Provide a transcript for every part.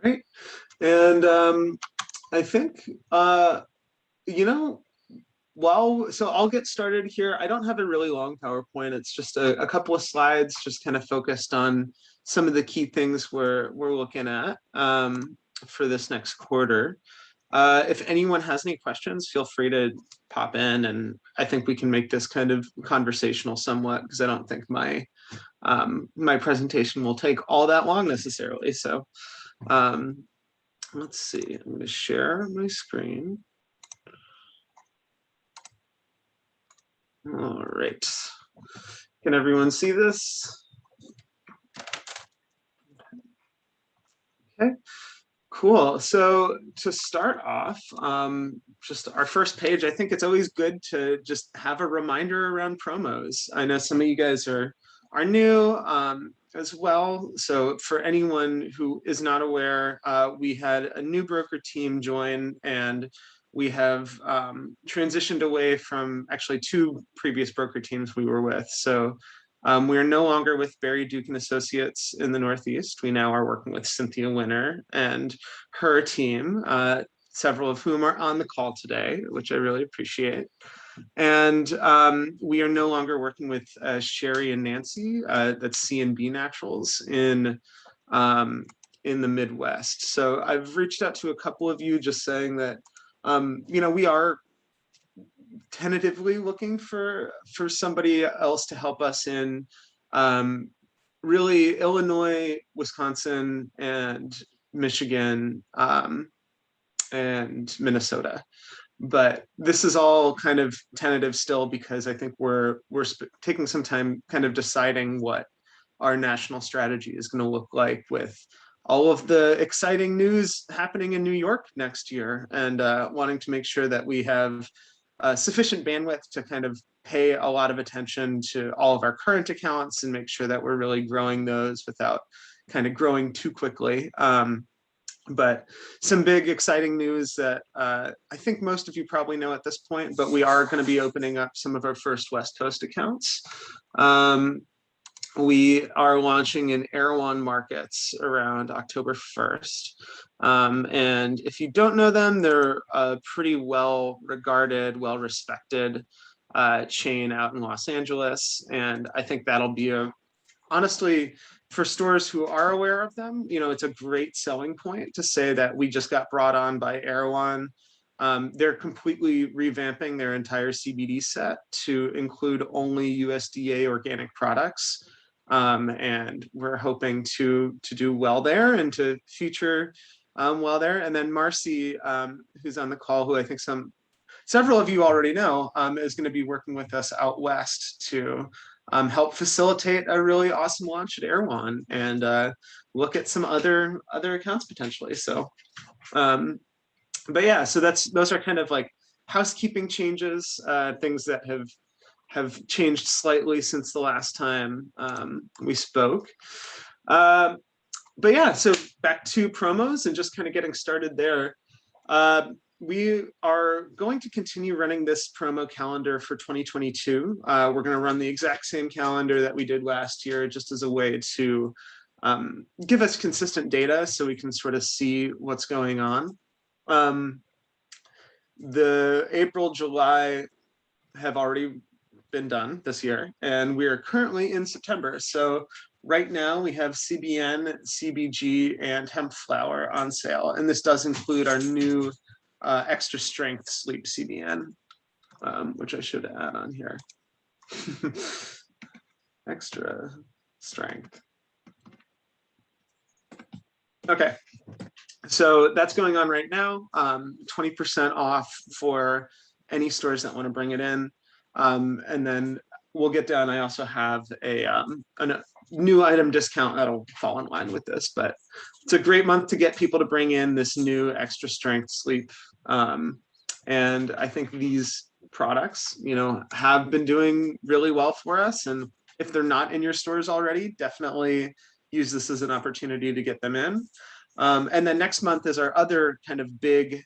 Right. And I think, you know, so I'll get started here. I don't have a really long PowerPoint. It's just a couple of slides, just kind of focused on some of the key things we're looking at for this next quarter. If anyone has any questions, feel free to pop in, and I think we can make this kind of conversational somewhat, because I don't think my presentation will take all that long necessarily. So um, let's see, I'm going to share my screen. All right. Can everyone see this? Okay, cool. So to start off, just our first page, I think it's always good to just have a reminder around promos. I know some of you guys are new as well. So for anyone who is not aware, we had a new broker team join, and we have transitioned away from actually two previous broker teams we were with. So we are no longer with Barry Duke and Associates in the Northeast. We now are working with Cynthia Winner and her team, several of whom are on the call today, which I really appreciate. And we are no longer working with Sherry and Nancy, that's C&B Naturals in the Midwest. So I've reached out to a couple of you just saying that, we are tentatively looking for somebody else to help us in really Illinois, Wisconsin, and Michigan, and Minnesota. But this is all kind of tentative still, because I think we're taking some time kind of deciding what our national strategy is going to look like, with all of the exciting news happening in New York next year, and wanting to make sure that we have sufficient bandwidth to kind of pay a lot of attention to all of our current accounts and make sure that we're really growing those without kind of growing too quickly. But some big exciting news that I think most of you probably know at this point, but we are going to be opening up some of our first West Coast accounts. We are launching in Erewhon markets around October 1st. And if you don't know them, they're a pretty well-regarded, well-respected chain out in Los Angeles. And I think that'll be honestly, for stores who are aware of them, it's a great selling point to say that we just got brought on by Erewhon. They're completely revamping their entire CBD set to include only USDA organic products. And we're hoping to do well there and to feature well there. And then Marcy, who's on the call, who I think several of you already know, is going to be working with us out west to help facilitate a really awesome launch at Erewhon, and look at some other accounts potentially. So, but yeah, so those are kind of like housekeeping changes, things that have changed slightly since the last time we spoke. But yeah, so back to promos and just kind of getting started there. We are going to continue running this promo calendar for 2022. We're going to run the exact same calendar that we did last year, just as a way to give us consistent data so we can sort of see what's going on. The April, July have already been done this year, and we are currently in September. So right now we have CBN, CBG, and hemp flower on sale, and this does include our new extra strength sleep CBN, which I should add on here. Extra strength. Okay, so that's going on right now. 20% off for any stores that want to bring it in. And then we'll get down. I also have a new item discount that'll fall in line with this, but it's a great month to get people to bring in this new extra strength sleep. And I think these products, have been doing really well for us. And if they're not in your stores already, definitely use this as an opportunity to get them in. And then next month is our other kind of big,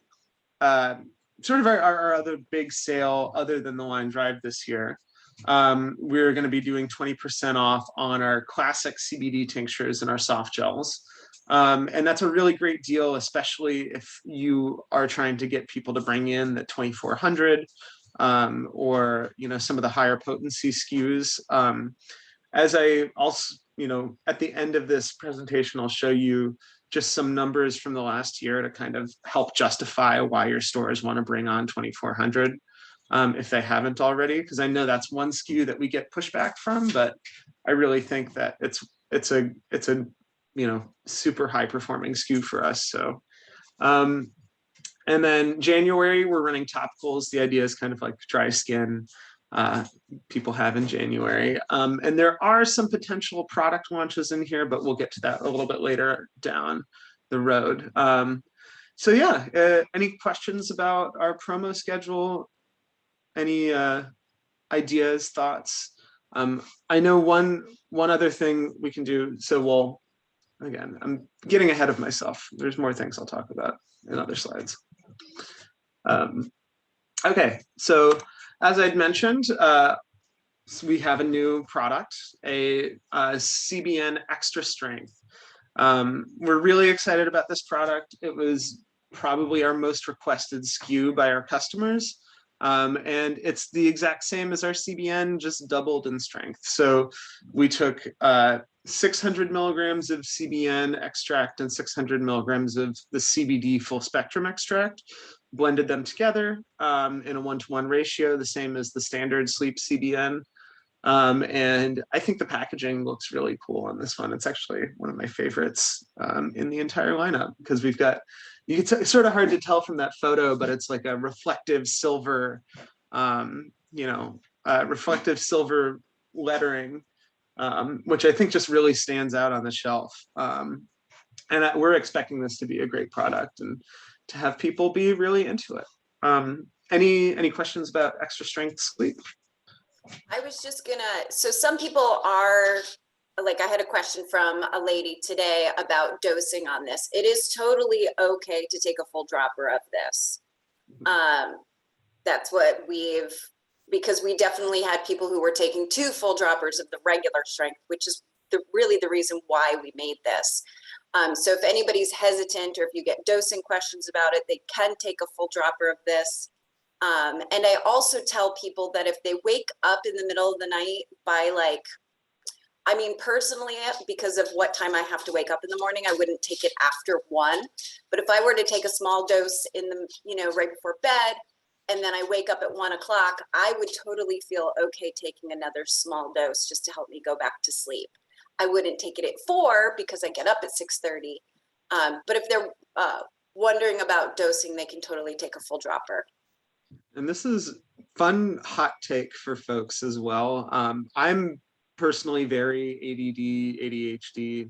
sort of our other big sale other than the line drive this year. we're going to be doing 20% off on our classic CBD tinctures and our soft gels. And that's a really great deal, especially if you are trying to get people to bring in the 2400 or, some of the higher potency SKUs. As I also, at the end of this presentation, I'll show you just some numbers from the last year to kind of help justify why your stores want to bring on 2400 if they haven't already, because I know that's one SKU that we get pushback from, but I really think that it's a super high performing SKU for us. So and then January, we're running topicals. The idea is kind of like dry skin people have in January. And there are some potential product launches in here, but we'll get to that a little bit later down the road. So yeah, any questions about our promo schedule? Any ideas, thoughts? I know one other thing we can do. So again, I'm getting ahead of myself. There's more things I'll talk about in other slides. Okay, so as I'd mentioned, so we have a new product, a CBN Extra Strength. We're really excited about this product. It was probably our most requested SKU by our customers. And it's the exact same as our CBN, just doubled in strength. So we took 600 milligrams of CBN extract and 600 milligrams of the CBD full spectrum extract, blended them together in a 1-to-1 ratio, the same as the standard sleep CBN. And I think the packaging looks really cool on this one. It's actually one of my favorites in the entire lineup, because we've got, it's sort of hard to tell from that photo, but it's like a reflective silver, reflective silver lettering, which I think just really stands out on the shelf. And we're expecting this to be a great product and to have people be really into it. Any questions about Extra Strength Sleep? I was just gonna, so some people are, like, I had a question from a lady today about dosing on this. It is totally okay to take a full dropper of this. That's what because we definitely had people who were taking 2 full droppers of the regular strength, which is really the reason why we made this. So if anybody's hesitant, or if you get dosing questions about it, they can take a full dropper of this. And I also tell people that if they wake up in the middle of the night by personally, because of what time I have to wake up in the morning, I wouldn't take it after 1. But if I were to take a small dose in the, right before bed, and then I wake up at 1 o'clock, I would totally feel okay taking another small dose just to help me go back to sleep. I wouldn't take it at 4 because I get up at 6:30. But if they're wondering about dosing, they can totally take a full dropper. And this is fun hot take for folks as well. I'm personally very ADD, ADHD,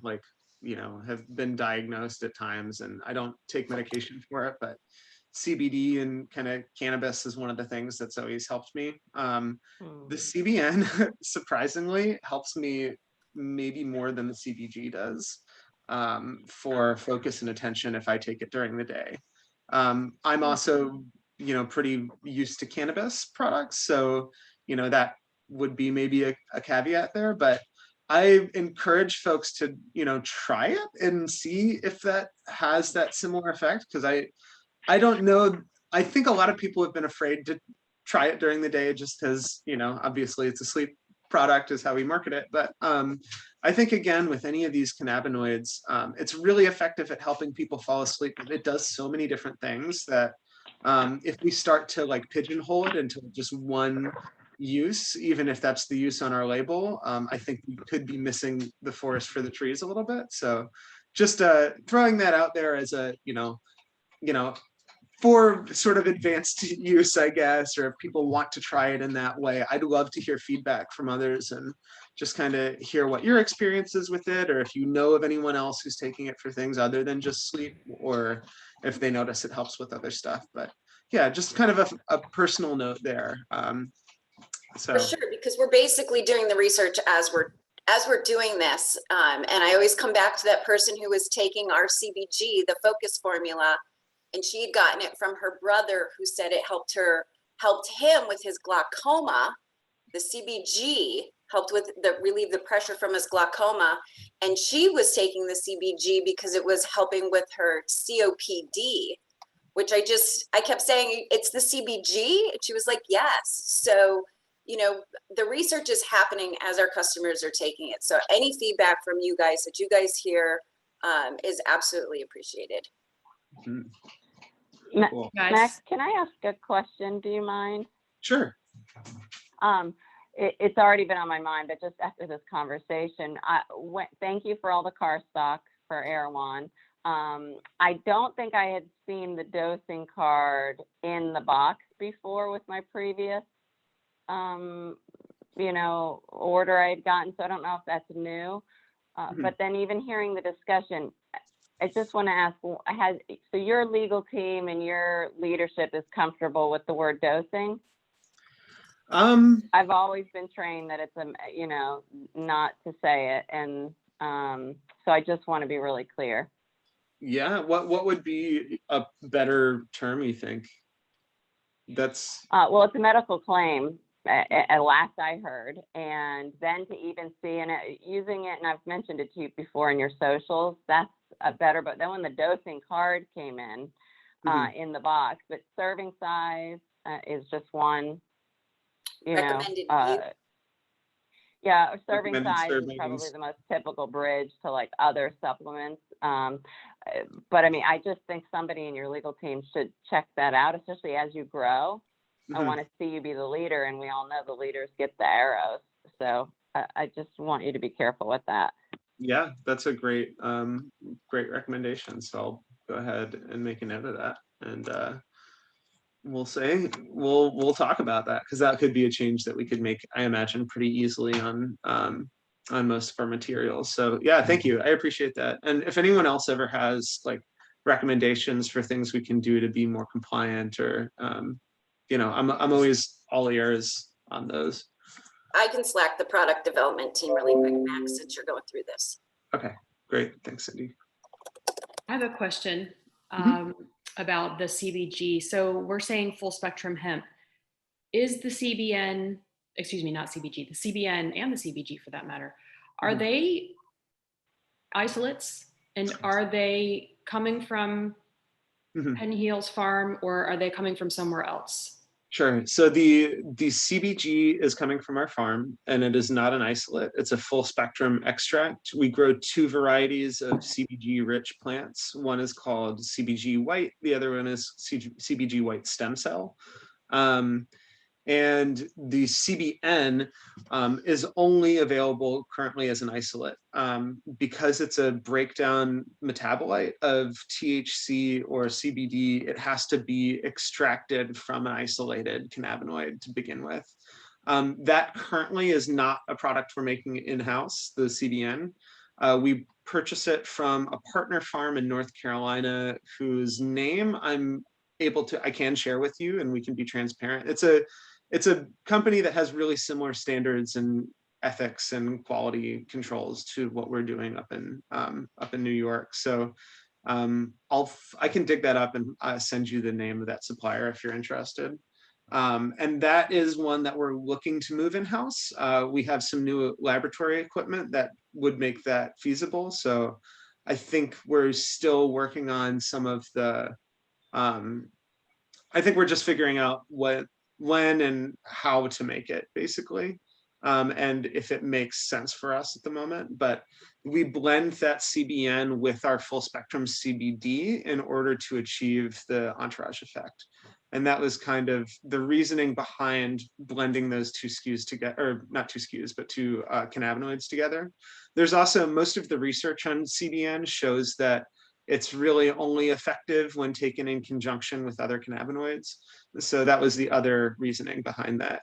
have been diagnosed at times, and I don't take medication for it, but CBD and kind of cannabis is one of the things that's always helped me. The CBN surprisingly helps me maybe more than the CBG does for focus and attention if I take it during the day. I'm also pretty used to cannabis products, so that would be maybe a caveat there, but I encourage folks to try it and see if that has that similar effect, because I don't know, I think a lot of people have been afraid to try it during the day just because obviously it's a sleep product is how we market it, but I think again with any of these cannabinoids, it's really effective at helping people fall asleep. It does so many different things that if we start to pigeonhole it into just one use, even if that's the use on our label, I think we could be missing the forest for the trees a little bit. So just throwing that out there as a, for sort of advanced use, I guess, or if people want to try it in that way, I'd love to hear feedback from others and just kind of hear what your experience is with it, or if you know of anyone else who's taking it for things other than just sleep, or if they notice it helps with other stuff. But yeah, just kind of a personal note there. For sure, because we're basically doing the research as we're doing this. And I always come back to that person who was taking our CBG, the focus formula, and she had gotten it from her brother, who said it helped him with his glaucoma. The CBG helped with relieve the pressure from his glaucoma. And she was taking the CBG because it was helping with her COPD, which I kept saying, it's the CBG. And she was like, yes. So, you know, the research is happening as our customers are taking it. So any feedback from you guys that you guys hear is absolutely appreciated. Cool. Max, can I ask a question? Do you mind? Sure. It's already been on my mind, but just after this conversation, thank you for all the car stock for Erewhon. I don't think I had seen the dosing card in the box before with my previous, you know, order I had gotten. So I don't know if that's new. But then even hearing the discussion, I just want to ask, so your legal team and your leadership is comfortable with the word dosing? I've always been trained that it's you know, not to say it, and so I just want to be really clear. Yeah, what would be a better term, you think? That's well, it's a medical claim at last I heard, and then to even see using it, and I've mentioned it to you before in your socials, that's better. But then when the dosing card came in the box, but serving size is just one. You Recommended know, yeah, serving recommended size is probably the most typical bridge to like other supplements. But I mean, I just think somebody in your legal team should check that out, especially as you grow. I want to see you be the leader, and we all know the leaders get the arrows. So I just want you to be careful with that. Yeah, that's a great recommendation. So I'll go ahead and make a note of that, and we'll talk about that, because that could be a change that we could make, I imagine, pretty easily on most of our materials. So yeah, thank you. I appreciate that. And if anyone else ever has like recommendations for things we can do to be more compliant, or you know, I'm always all ears on those. I can Slack the product development team really quick, Max, since you're going through this. Okay, great. Thanks, Cindy. I have a question about the CBG. So we're saying full spectrum hemp. Is the CBN, excuse me, not CBG, the CBN and the CBG for that matter, are they isolates? And are they coming from Penn Hills Farm, or are they coming from somewhere else? Sure. So the CBG is coming from our farm, and it is not an isolate. It's a full spectrum extract. We grow 2 varieties of CBG rich plants. One is called CBG white. The other one is CBG white stem cell. And the CBN is only available currently as an isolate because it's a breakdown metabolite of THC or CBD. It has to be extracted from an isolated cannabinoid to begin with. That currently is not a product we're making in-house, the CBN. We purchase it from a partner farm in North Carolina whose name I can share with you, and we can be transparent. It's a company that has really similar standards and ethics and quality controls to what we're doing up in New York. So I can dig that up and send you the name of that supplier if you're interested. And that is one that we're looking to move in-house. We have some new laboratory equipment that would make that feasible. So I think we're still working on some of the, I think we're just figuring out when and how to make it, basically, and if it makes sense for us at the moment. But we blend that CBN with our full spectrum CBD in order to achieve the entourage effect. And that was kind of the reasoning behind blending those 2 SKUs together, or not 2 SKUs, but 2 cannabinoids together. There's also, most of the research on CBN shows that it's really only effective when taken in conjunction with other cannabinoids. So that was the other reasoning behind that.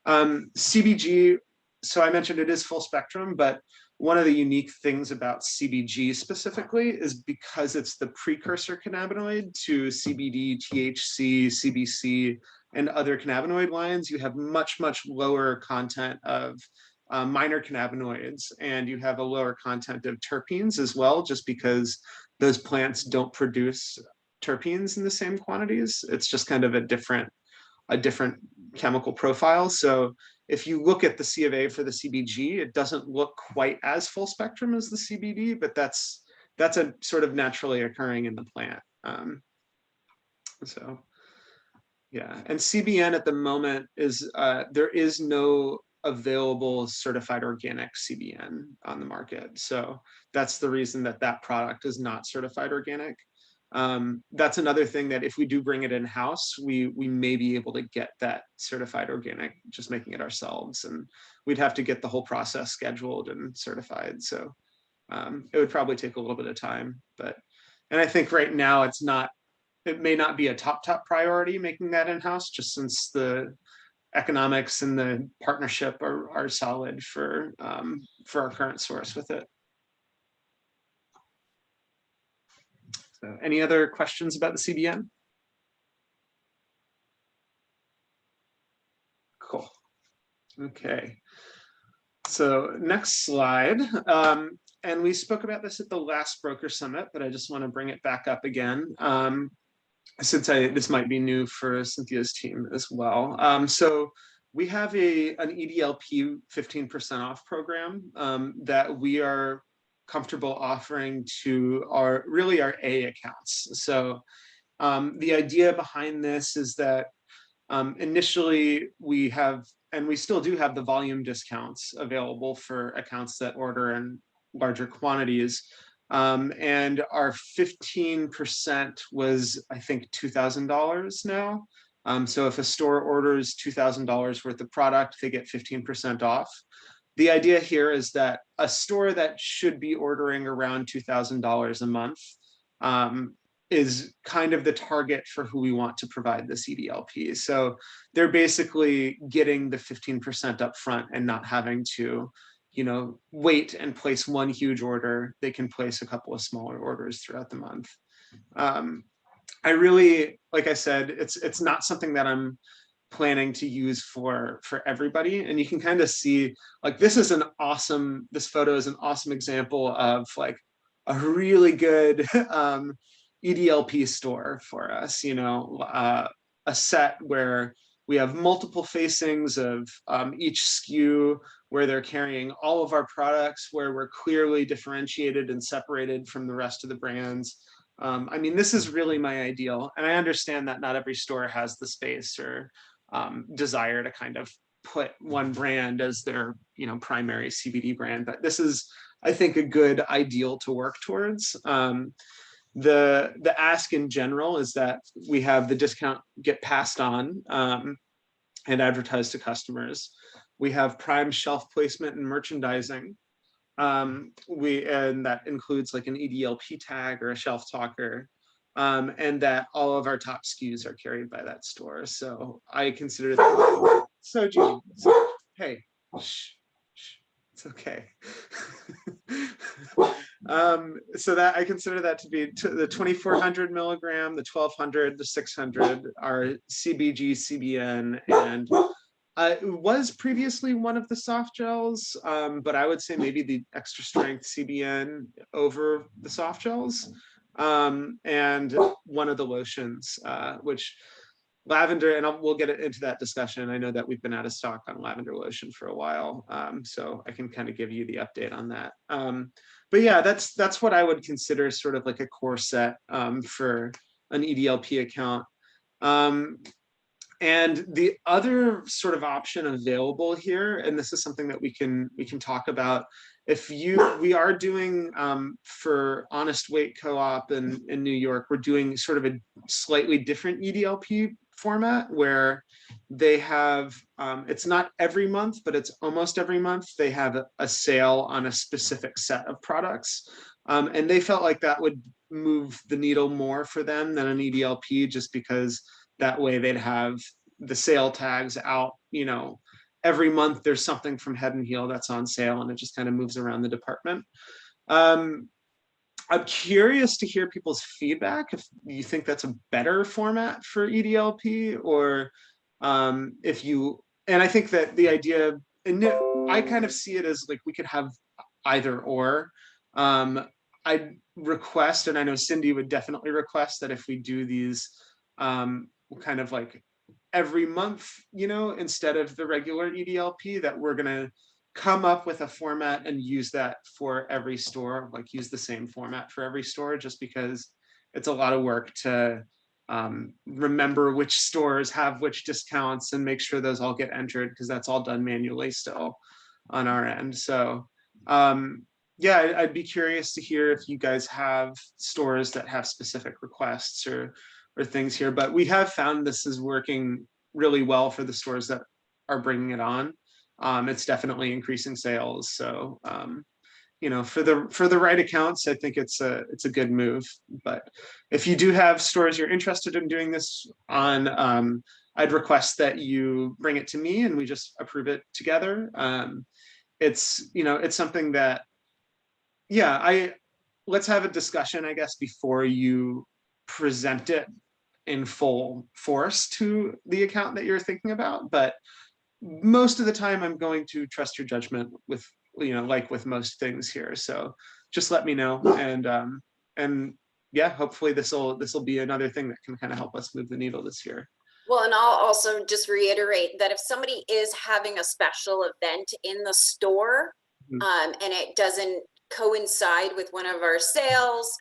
CBG, so I mentioned it is full spectrum, but one of the unique things about CBG specifically is because it's the precursor cannabinoid to CBD, THC, CBC, and other cannabinoid lines, you have much, much lower content of minor cannabinoids, and you have a lower content of terpenes as well, just because those plants don't produce terpenes in the same quantities. It's just kind of a different chemical profile. So if you look at the C of A for the CBG, it doesn't look quite as full spectrum as the CBD, but that's a sort of naturally occurring in the plant. So yeah, and CBN at the moment is there is no available certified organic CBN on the market. So that's the reason that that product is not certified organic. That's another thing that if we do bring it in-house, we may be able to get that certified organic, just making it ourselves. And we'd have to get the whole process scheduled and certified. So it would probably take a little bit of time. And I think right now it may not be a top priority making that in-house, just since the economics and the partnership are solid for our current source with it. So any other questions about the CBN? Cool. Okay. So next slide. And we spoke about this at the last Broker Summit, but I just want to bring it back up again. Since this might be new for Cynthia's team as well. So we have an EDLP 15% off program that we are comfortable offering to our A accounts. So the idea behind this is that initially we have, and we still do have, the volume discounts available for accounts that order in larger quantities. And our 15% was, I think, $2,000 now. So if a store orders $2,000 worth of product, they get 15% off. The idea here is that a store that should be ordering around $2,000 a month is kind of the target for who we want to provide this EDLP. So they're basically getting the 15% up front and not having to, wait and place one huge order. They can place a couple of smaller orders throughout the month. I really, like I said, it's not something that I'm planning to use for everybody. And you can kind of see, like, this photo is an awesome example of like a really good EDLP store for us, a set where we have multiple facings of each SKU, where they're carrying all of our products, where we're clearly differentiated and separated from the rest of the brands. I mean, this is really my ideal. And I understand that not every store has the space or desire to kind of put one brand as their, primary CBD brand. But this is, I think, a good ideal to work towards. The ask in general is that we have the discount get passed on and advertised to customers. We have prime shelf placement and merchandising. And that includes like an EDLP tag or a shelf talker, and that all of our top SKUs are carried by that store. So I consider that. So Gene, hey, shh, it's okay. So that I consider that to be the 2,400 milligram, the 1,200, the 600 are CBG, CBN, and it was previously one of the soft gels, but I would say maybe the extra strength CBN over the soft gels, and one of the lotions, which lavender, and we'll get into that discussion. I know that we've been out of stock on lavender lotion for a while, so I can kind of give you the update on that. But yeah, that's what I would consider sort of like a core set for an EDLP account. And the other sort of option available here, and this is something that we can talk about, we are doing for Honest Weight Co-op in New York, we're doing sort of a slightly different EDLP format where they have, it's not every month, but it's almost every month, they have a sale on a specific set of products. And they felt like that would move the needle more for them than an EDLP, just because that way they'd have the sale tags out, every month there's something from Head and Heel that's on sale, and it just kind of moves around the department. I'm curious to hear people's feedback, if you think that's a better format for EDLP, or and I think that the idea, and I kind of see it as like we could have either or. I'd request, and I know Cindy would definitely request, that if we do these kind of like every month, you know, instead of the regular EDLP, that we're gonna come up with a format and use that for every store, like use the same format for every store, just because it's a lot of work to remember which stores have which discounts and make sure those all get entered, because that's all done manually still on our end. So yeah, I'd be curious to hear if you guys have stores that have specific requests or things here, but we have found this is working really well for the stores that are bringing it on. It's definitely increasing sales. So you know, for the right accounts, I think it's a good move. But if you do have stores you're interested in doing this on, I'd request that you bring it to me and we just approve it together. It's, you know, it's something that, yeah, let's have a discussion, I guess, before you present it in full force to the account that you're thinking about. But most of the time I'm going to trust your judgment with, you know, like with most things here. So just let me know. And yeah, hopefully this will be another thing that can kind of help us move the needle this year. Well, and I'll also just reiterate that if somebody is having a special event in the store, and it doesn't coincide with one of our sales,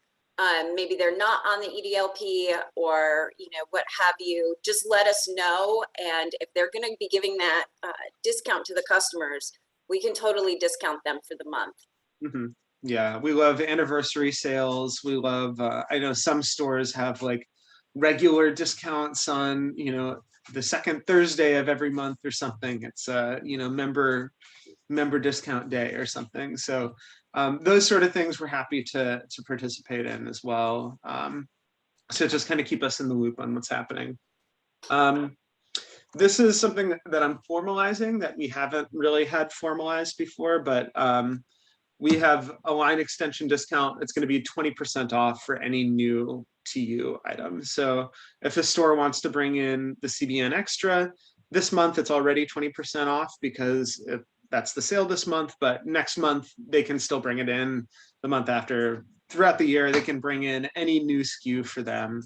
maybe they're not on the EDLP or, you know, what have you, just let us know. And if they're going to be giving that discount to the customers, we can totally discount them for the month. Yeah, we love anniversary sales. We love, I know some stores have like regular discounts on, you know, the second Thursday of every month or something. It's you know, member discount day or something. So those sort of things we're happy to participate in as well. So just kind of keep us in the loop on what's happening. This is something that I'm formalizing that we haven't really had formalized before, but we have a line extension discount. It's going to be 20% off for any new TU item. So if a store wants to bring in the CBN Extra this month, it's already 20% off because that's the sale this month, but next month they can still bring it in. The month after, throughout the year, they can bring in any new SKU for them.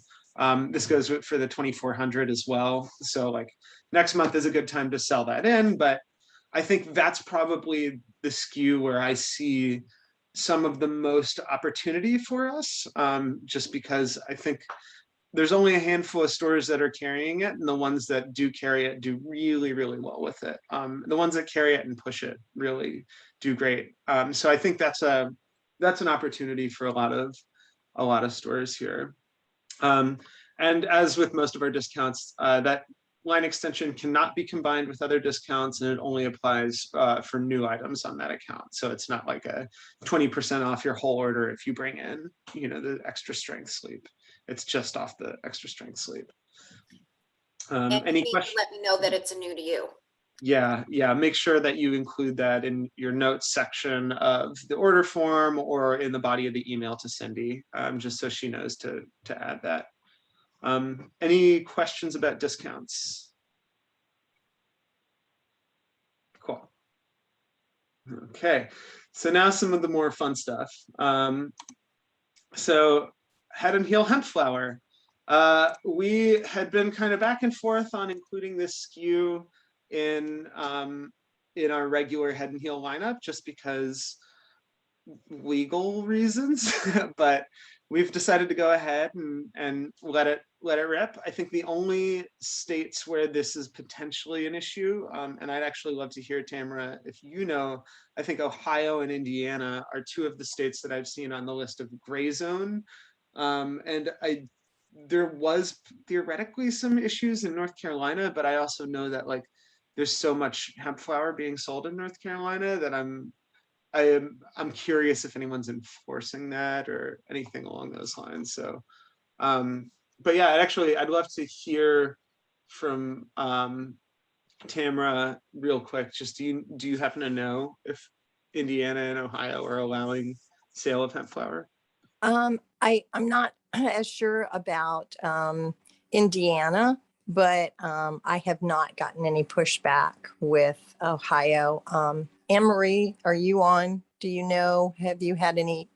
This goes for the 2400 as well. So like next month is a good time to sell that in, but I think that's probably the SKU where I see some of the most opportunity for us, just because I think there's only a handful of stores that are carrying it, and the ones that do carry it do really, really well with it. The ones that carry it and push it really do great. So I think that's an opportunity for a lot of stores here. And as with most of our discounts, that line extension cannot be combined with other discounts, and it only applies for new items on that account. So it's not like a 20% off your whole order if you bring in, you know, the extra strength sleep. It's just off the extra strength sleep. Any questions? Let me know that it's a new to you. Yeah, make sure that you include that in your notes section of the order form or in the body of the email to Cindy, just so she knows to add that. Any questions about discounts? Cool. Okay, so now some of the more fun stuff. So Head and Heel hemp flower. We had been kind of back and forth on including this SKU in our regular Head and Heel lineup, just because legal reasons, but we've decided to go ahead and let it rip. I think the only states where this is potentially an issue, and I'd actually love to hear, Tamara, if you know, I think Ohio and Indiana are two of the states that I've seen on the list of gray zone. And there was theoretically some issues in North Carolina, but I also know that like there's so much hemp flower being sold in North Carolina that I'm curious if anyone's enforcing that or anything along those lines. So, but yeah, I'd love to hear from Tamara real quick. Just do you happen to know if Indiana and Ohio are allowing sale of hemp flower? I'm not as sure about Indiana, but I have not gotten any pushback with Ohio. Anne-Marie, are you on? Do you know, have you had any?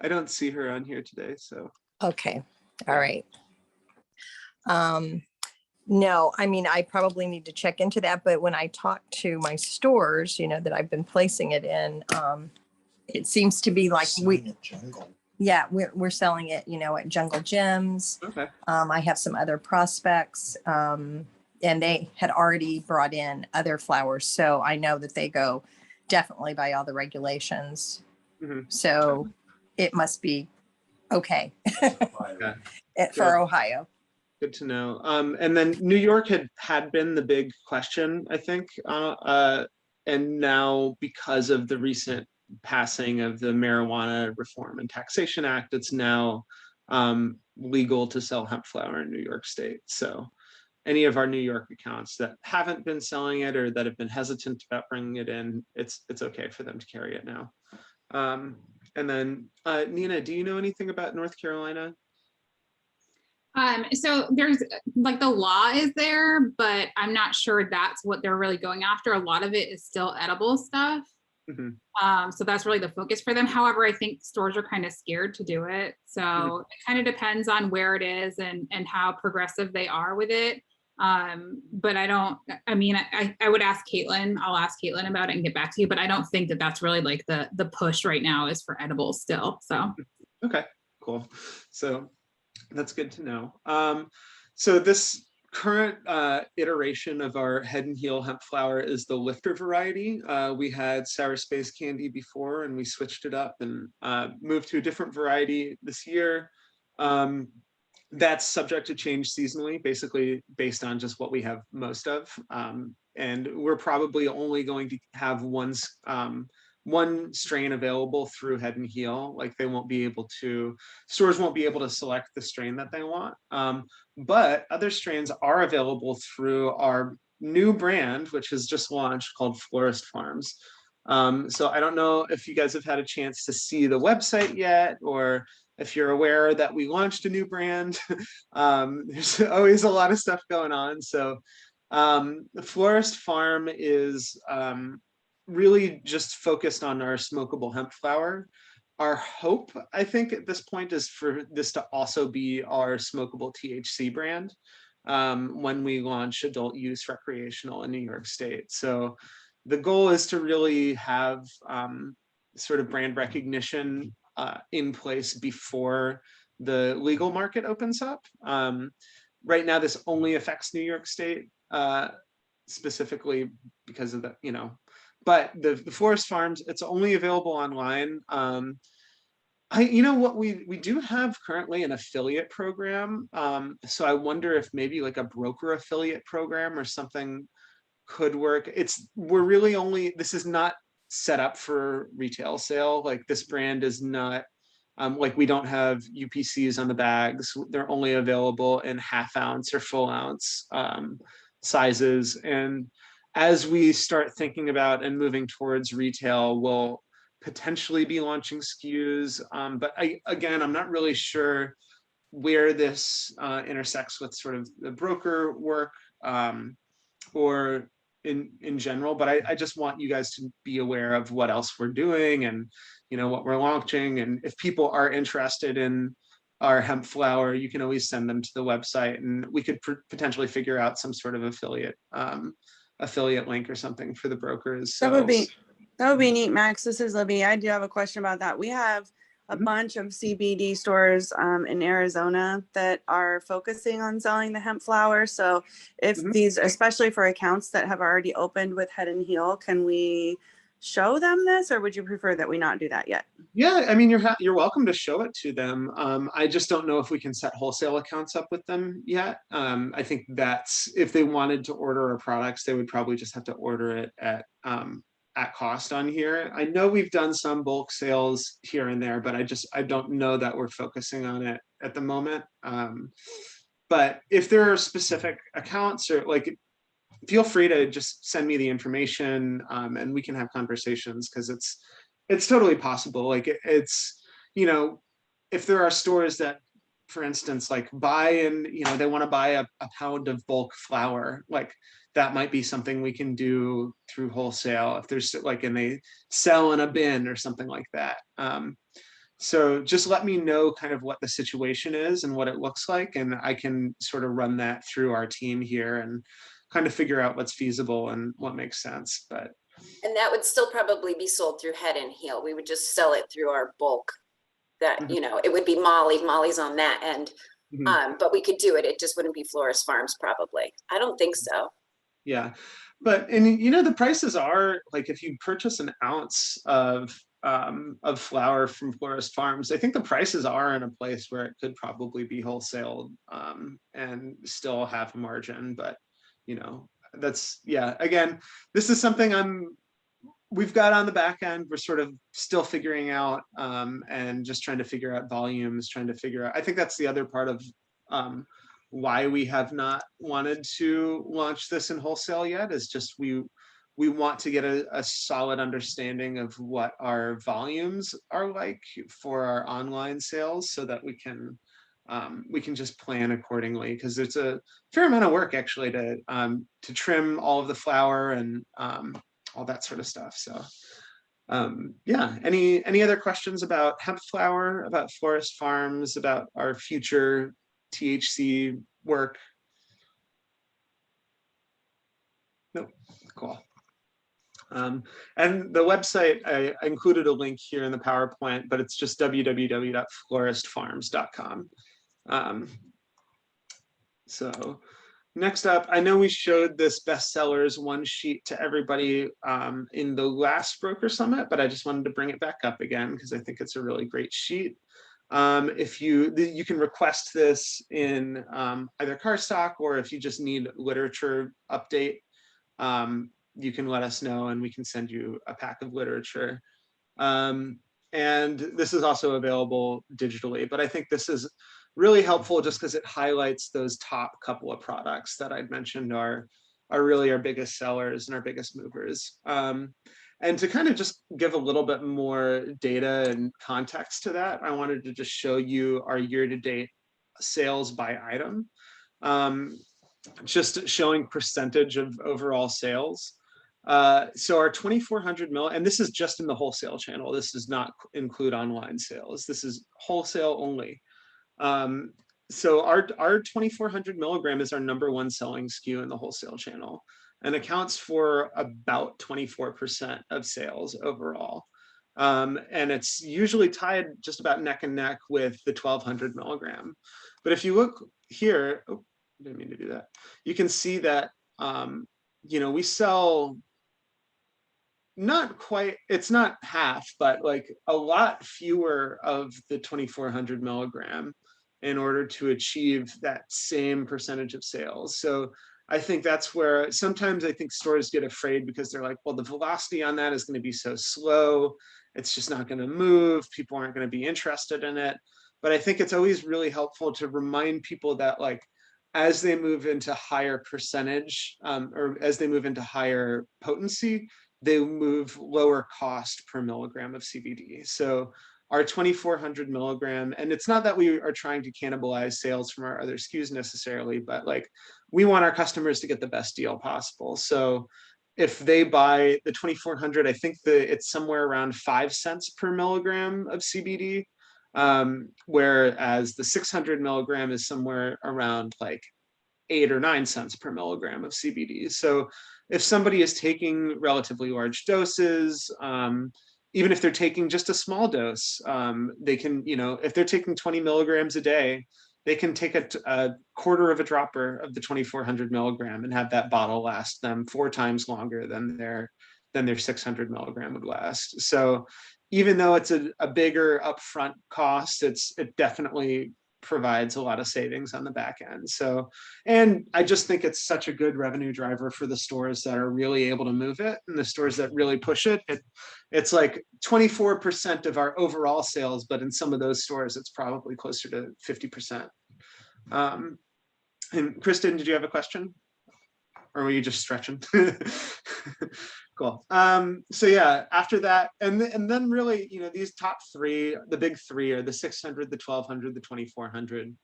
I don't see her on here today, so. Okay, all right. No, I mean, I probably need to check into that, but when I talk to my stores, that I've been placing it in, it seems to be like yeah, we're selling it, at Jungle Gyms. Okay. I have some other prospects, and they had already brought in other flowers. So I know that they go definitely by all the regulations. Mhm. So it must be okay Yeah. for Ohio. Good to know. And then New York had been the big question, I think, and now because of the recent passing of the Marijuana Reform and Taxation Act, it's now legal to sell hemp flower in New York State. So any of our New York accounts that haven't been selling it or that have been hesitant about bringing it in, it's okay for them to carry it now. And then Nina, do you know anything about North Carolina? So there's like the law is there, but I'm not sure that's what they're really going after. A lot of it is still edible stuff. Mhm. So that's really the focus for them. However, I think stores are kind of scared to do it. So it kind of depends on where it is and how progressive they are with it. But I mean, I would ask Caitlin, I'll ask Caitlin about it and get back to you, but I don't think that that's really like the push right now is for edibles still. So. Okay, cool. So that's good to know. So this current iteration of our Head and Heel hemp flower is the lifter variety. We had Sour Space Candy before, and we switched it up and moved to a different variety this year. That's subject to change seasonally, basically based on just what we have most of. And we're probably only going to have one strain available through Head and Heel. Like stores won't be able to select the strain that they want. But other strains are available through our new brand, which has just launched, called Florist Farms. So I don't know if you guys have had a chance to see the website yet, or if you're aware that we launched a new brand. There's always a lot of stuff going on. So the Florist Farm is really just focused on our smokable hemp flower. Our hope, I think, at this point is for this to also be our smokable THC brand when we launch adult use recreational in New York State. So the goal is to really have sort of brand recognition in place before the legal market opens up. Right now, this only affects New York State specifically because of the, but the Florist Farms, it's only available online. What we do have currently an affiliate program. So I wonder if maybe like a broker affiliate program or something could work. This is not set up for retail sale. Like this brand is not, like we don't have UPCs on the bags. They're only available in half ounce or full ounce sizes. And as we start thinking about and moving towards retail, we'll potentially be launching SKUs. But I'm not really sure where this intersects with sort of the broker work or in general, but I just want you guys to be aware of what else we're doing and what we're launching. And if people are interested in our hemp flower, you can always send them to the website, and we could potentially figure out some sort of affiliate link or something for the brokers. So that would be neat, Max. This is Libby. I do have a question about that. We have a bunch of CBD stores in Arizona that are focusing on selling the hemp flower. So if these, especially for accounts that have already opened with Head and Heel, can we show them this, or would you prefer that we not do that yet? Yeah, I mean, you're welcome to show it to them. I just don't know if we can set wholesale accounts up with them yet. I think that's, if they wanted to order our products, they would probably just have to order it at cost on here. I know we've done some bulk sales here and there, but I don't know that we're focusing on it at the moment. But if there are specific accounts, or like, feel free to just send me the information and we can have conversations, because it's totally possible. Like it's, if there are stores that, for instance, like buy in, they want to buy a pound of bulk flour, like that might be something we can do through wholesale if there's like, and they sell in a bin or something like that. So just let me know kind of what the situation is and what it looks like, and I can sort of run that through our team here and kind of figure out what's feasible and what makes sense. But And that would still probably be sold through Head and Heel. We would just sell it through our bulk. That, Mhm. you know, it would be Molly. Molly's on that end. Mhm. But we could do it. It just wouldn't be Florist Farms probably. I don't think so. Yeah, but and you know the prices are like if you purchase an ounce of flour from Florist Farms, I think the prices are in a place where it could probably be wholesaled and still have a margin. But you know that's yeah. Again, this is something we've got on the back end. We're sort of still figuring out and just trying to figure out volumes, trying to figure out. I think that's the other part of why we have not wanted to launch this in wholesale yet is just we want to get a solid understanding of what our volumes are like for our online sales so that we can just plan accordingly because it's a fair amount of work actually to trim all of the flour and all that sort of stuff. So yeah, any other questions about hemp flour, about Florist Farms, about our future THC work? Nope. Cool. And the website, I included a link here in the PowerPoint, but it's just www.floristfarms.com. So next up, I know we showed this bestsellers one sheet to everybody in the last Broker Summit, but I just wanted to bring it back up again because I think it's a really great sheet. If you can request this in either Cardstock or if you just need literature update, you can let us know and we can send you a pack of literature. And this is also available digitally, but I think this is really helpful just because it highlights those top couple of products that I'd mentioned are really our biggest sellers and our biggest movers. And to kind of just give a little bit more data and context to that, I wanted to just show you our year-to-date sales by item, just showing percentage of overall sales. So our 2,400 mil, and this is just in the wholesale channel. This does not include online sales. This is wholesale only. So our 2,400 milligram is our #1 selling SKU in the wholesale channel and accounts for about 24% of sales overall. And it's usually tied just about neck and neck with the 1,200 milligram. But if you look here, oh, I didn't mean to do that. You can see that, you know, we sell not quite, it's not half, but like a lot fewer of the 2,400 milligram in order to achieve that same percentage of sales. So I think that's where sometimes I think stores get afraid because they're like, well, the velocity on that is going to be so slow. It's just not going to move. People aren't going to be interested in it. But I think it's always really helpful to remind people that like, as they move into higher percentage or as they move into higher potency, they move lower cost per milligram of CBD. So our 2,400 milligram, and it's not that we are trying to cannibalize sales from our other SKUs necessarily, but like we want our customers to get the best deal possible. So if they buy the 2,400, I think it's somewhere around 5 cents per milligram of CBD, whereas the 600 milligram is somewhere around like 8 or 9 cents per milligram of CBD. So if somebody is taking relatively large doses, even if they're taking just a small dose, they can, you know, if they're taking 20 milligrams a day, they can take a quarter of a dropper of the 2,400 milligram and have that bottle last them 4 times longer than their 600 milligram would last. So even though it's a bigger upfront cost, it definitely provides a lot of savings on the back end. So, and I just think it's such a good revenue driver for the stores that are really able to move it and the stores that really push it. It's like 24% of our overall sales, but in some of those stores, it's probably closer to 50%. And Kristen, did you have a question? Or were you just stretching? Cool. So yeah, after that, and then really, you know, these top three, the big three are the 600, the 1,200, the 2,400.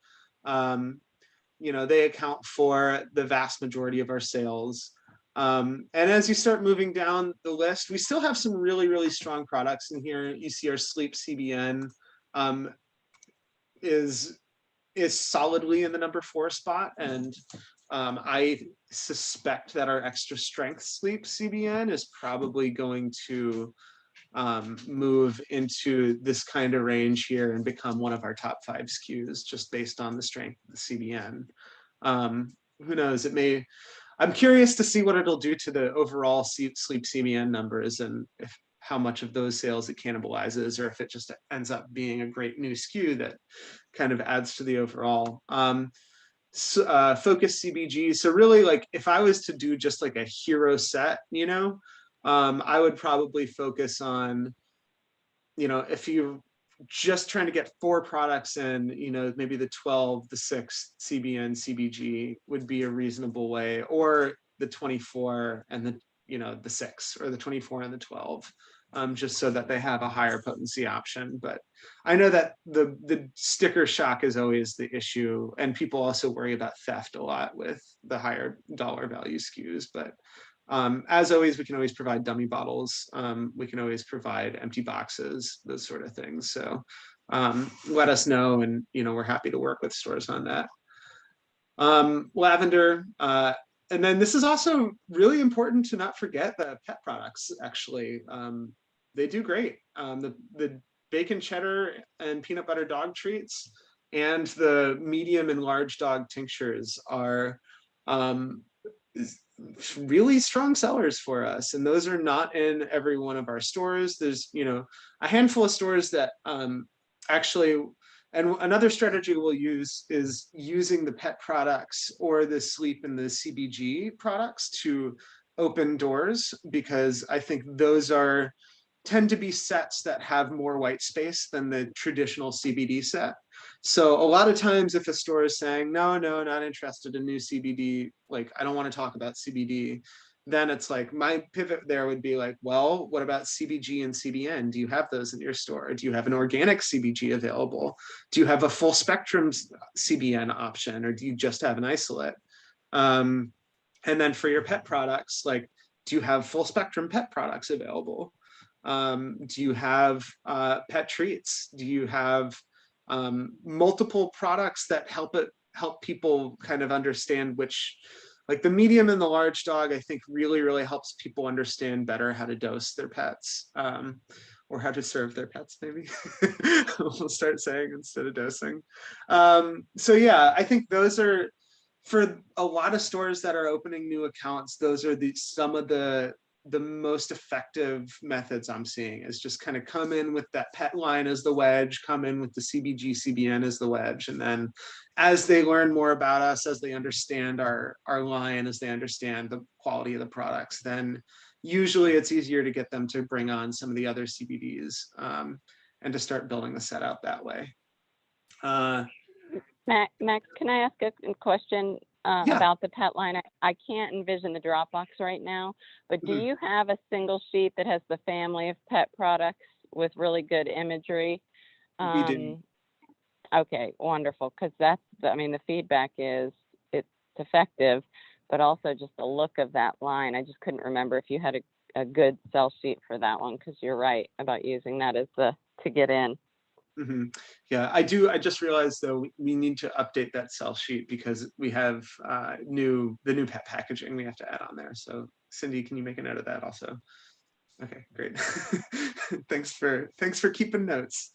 You know, they account for the vast majority of our sales. And as you start moving down the list, we still have some really, really strong products in here. You see our Sleep CBN, um, is solidly in the number 4 spot, and I suspect that our extra strength sleep CBN is probably going to move into this kind of range here and become one of our top 5 SKUs just based on the strength of the CBN. Who knows? It may. I'm curious to see what it'll do to the overall sleep CBN numbers, and if how much of those sales it cannibalizes, or if it just ends up being a great new SKU that kind of adds to the overall. Focus CBG. So really, like, if I was to do just like a hero set, you know, I would probably focus on, you know, if you're just trying to get 4 products in, you know, maybe the 12, the 6 CBN, CBG would be a reasonable way, or the 24 and the, you know, the 6, or the 24 and the 12. Just so that they have a higher potency option. But I know that the sticker shock is always the issue, and people also worry about theft a lot with the higher dollar value SKUs. But as always, we can always provide dummy bottles. We can always provide empty boxes, those sort of things. So let us know, and you know, we're happy to work with stores on that. Lavender. And then this is also really important to not forget the pet products, actually. They do great. The bacon cheddar and peanut butter dog treats and the medium and large dog tinctures are really strong sellers for us. And those are not in every one of our stores. There's, you know, a handful of stores that actually, and another strategy we'll use is using the pet products or the sleep and the CBG products to open doors, because I think those tend to be sets that have more white space than the traditional CBD set. So a lot of times if a store is saying, no, not interested in new CBD, like, I don't want to talk about CBD, then it's like, my pivot there would be like, well, what about CBG and CBN? Do you have those in your store? Do you have an organic CBG available? Do you have a full spectrum CBN option, or do you just have an isolate? And then for your pet products, like, do you have full spectrum pet products available? Do you have pet treats? Do you have multiple products that help people kind of understand which, like the medium and the large dog, I think really helps people understand better how to dose their pets, or how to serve their pets, maybe. We'll start saying instead of dosing. So yeah, I think those are, for a lot of stores that are opening new accounts, those are some of the most effective methods I'm seeing, is just kind of come in with that pet line as the wedge, come in with the CBG, CBN as the wedge. And then as they learn more about us, as they understand our line, as they understand the quality of the products, then usually it's easier to get them to bring on some of the other CBDs, and to start building the set out that way. Max, can I ask a question Yeah. about the pet line? I can't envision the Dropbox right now, but do you have a single sheet that has the family of pet products with really good imagery? We do. Okay, wonderful. Because I mean, the feedback is it's effective, but also just the look of that line. I just couldn't remember if you had a good sell sheet for that one, because you're right about using that as to get in. Mm-hmm. Yeah, I do. I just realized though, we need to update that sell sheet because we have the new pet packaging we have to add on there. So Cindy, can you make a note of that also? Okay, great. Thanks for keeping notes.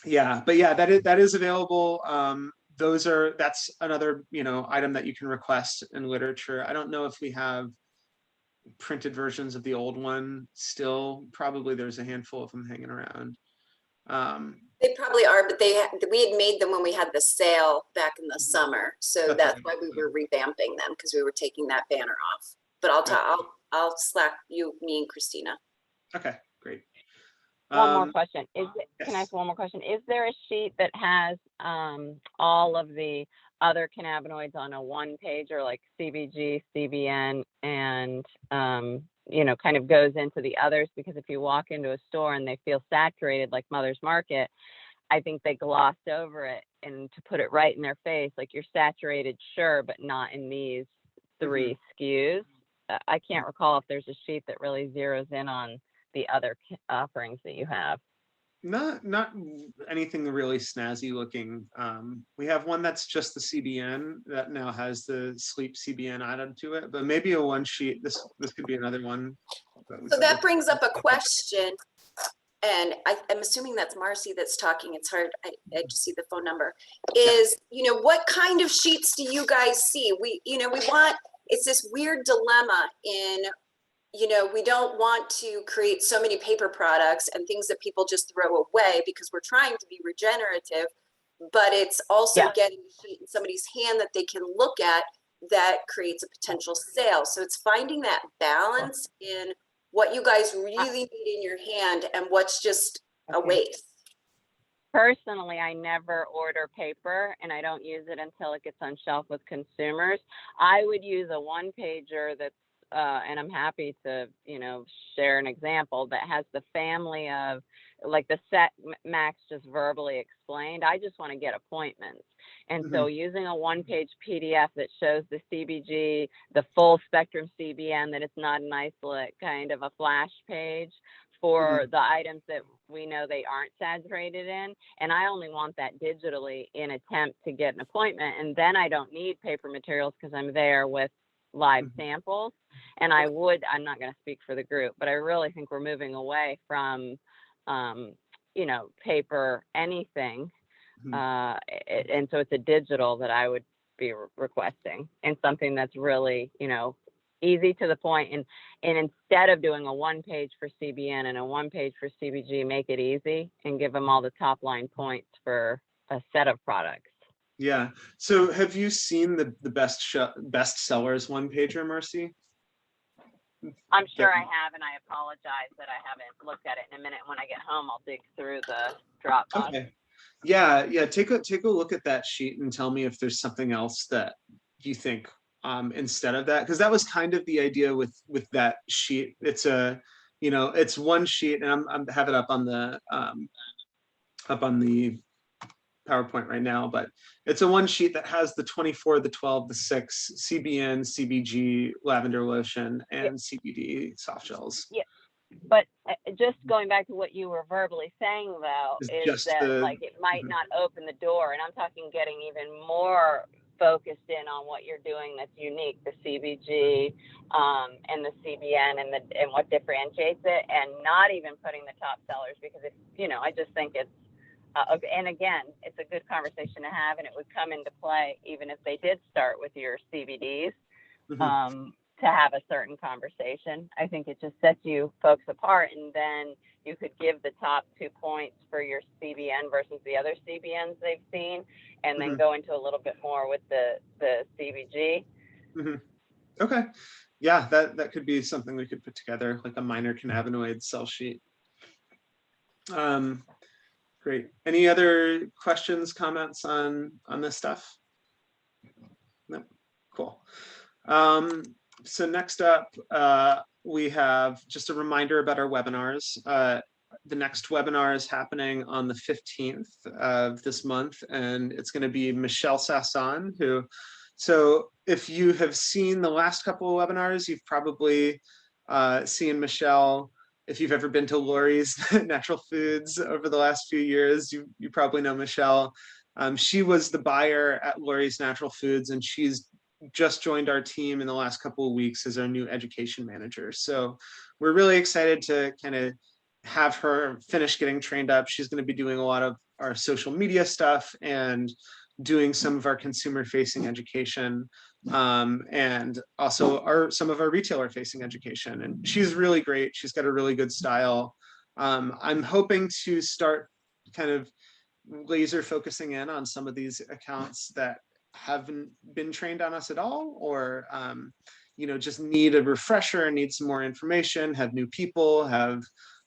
Yeah, but yeah, that is available. That's another, you know, item that you can request in literature. I don't know if we have printed versions of the old one still. Probably there's a handful of them hanging around. They probably are, but we had made them when we had the sale back in the summer, so that's why we were revamping them, because we were taking that banner off. But I'll Slack you, me, and Christina. Okay, great. One more question. Can I yes. ask one more question? Is there a sheet that has all of the other cannabinoids on a one page, or like CBG, CBN, and you know, kind of goes into the others? Because if you walk into a store and they feel saturated, like Mother's Market, I think they glossed over it, and to put it right in their face, like, you're saturated, sure, but not in these 3 SKUs. I can't recall if there's a sheet that really zeroes in on the other offerings that you have. Not anything really snazzy looking. We have one that's just the CBN that now has the sleep CBN added to it, but maybe a one sheet. This could be another one. So that brings up a question, and I'm assuming that's Marcy that's talking. It's hard, I just see the phone number. Is, what kind of sheets do you guys see? We want, it's this weird dilemma in, we don't want to create so many paper products and things that people just throw away because we're trying to be regenerative, but it's also Yeah. getting a sheet in somebody's hand that they can look at that creates a potential sale. So it's finding that balance in what you guys really need in your hand and what's just a Okay. waste. Personally, I never order paper and I don't use it until it gets on shelf with consumers. I would use a one pager that's, and I'm happy to, share an example that has the family of, like the set Max just verbally explained. I just want to get appointments. And so using a one page PDF that shows the CBG, the full spectrum CBN, that it's not an isolate kind of a flash page for the items that we know they aren't saturated in. And I only want that digitally in attempt to get an appointment. And then I don't need paper materials because I'm there with live samples. And I'm not going to speak for the group, but I really think we're moving away from, paper anything. And so it's a digital that I would be requesting, and something that's really, easy to the point. And instead of doing a one page for CBN and a one page for CBG, make it easy and give them all the top line points for a set of products. Yeah. So have you seen the best sellers one pager, Marcy? I'm sure I have, and I apologize that I haven't looked at it in a minute. When I get home, I'll dig through the Dropbox. Okay. Yeah. Take a look at that sheet and tell me if there's something else that you think instead of that, because that was kind of the idea with that sheet. It's it's one sheet, and I'm have it up on the PowerPoint right now, but it's a one sheet that has the 24, the 12, the 6, CBN, CBG, lavender lotion, and CBD soft gels. Yeah. But just going back to what you were verbally saying, though, is that it might not open the door. And I'm talking getting even more focused in on what you're doing that's unique, the CBG and the CBN and what differentiates it, and not even putting the top sellers, because I just think it's, and again, it's a good conversation to have, and it would come into play even if they did start with your CBDs. To have a certain conversation. I think it just sets you folks apart, and then you could give the top 2 points for your CBN versus the other CBNs they've seen, and then go into a little bit more with the CBG. Okay. Yeah, that could be something we could put together, like a minor cannabinoid cell sheet. Great. Any other questions, comments on this stuff? No. Cool. So next up, we have just a reminder about our webinars. The next webinar is happening on the 15th of this month, and it's going to be Michelle Sasson, so if you have seen the last couple of webinars, you've probably seen Michelle. If you've ever been to Lori's Natural Foods over the last few years, you probably know Michelle. She was the buyer at Lori's Natural Foods, and she's just joined our team in the last couple of weeks as our new education manager. So we're really excited to kind of have her finish getting trained up. She's going to be doing a lot of our social media stuff and doing some of our consumer facing education, and also some of our retailer facing education. And she's really great. She's got a really good style. I'm hoping to start kind of laser focusing in on some of these accounts that haven't been trained on us at all, or just need a refresher, need some more information, have new people, have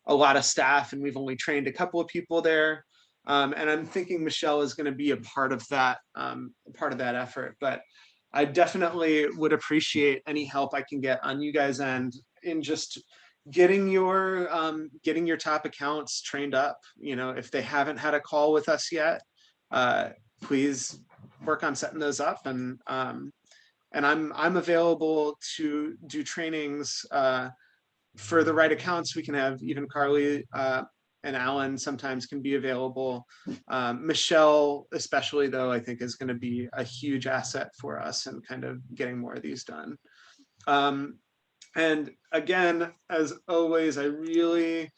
a lot of staff, and we've only trained a couple of people there. And I'm thinking Michelle is going to be a part of that effort. But I definitely would appreciate any help I can get on you guys' end in just getting your top accounts trained up. If they haven't had a call with us yet, please work on setting those up, and I'm available to do trainings for the right accounts. We can have even Carly and Alan sometimes can be available. Michelle, especially though, I think is going to be a huge asset for us and kind of getting more of these done. And again, as always, I really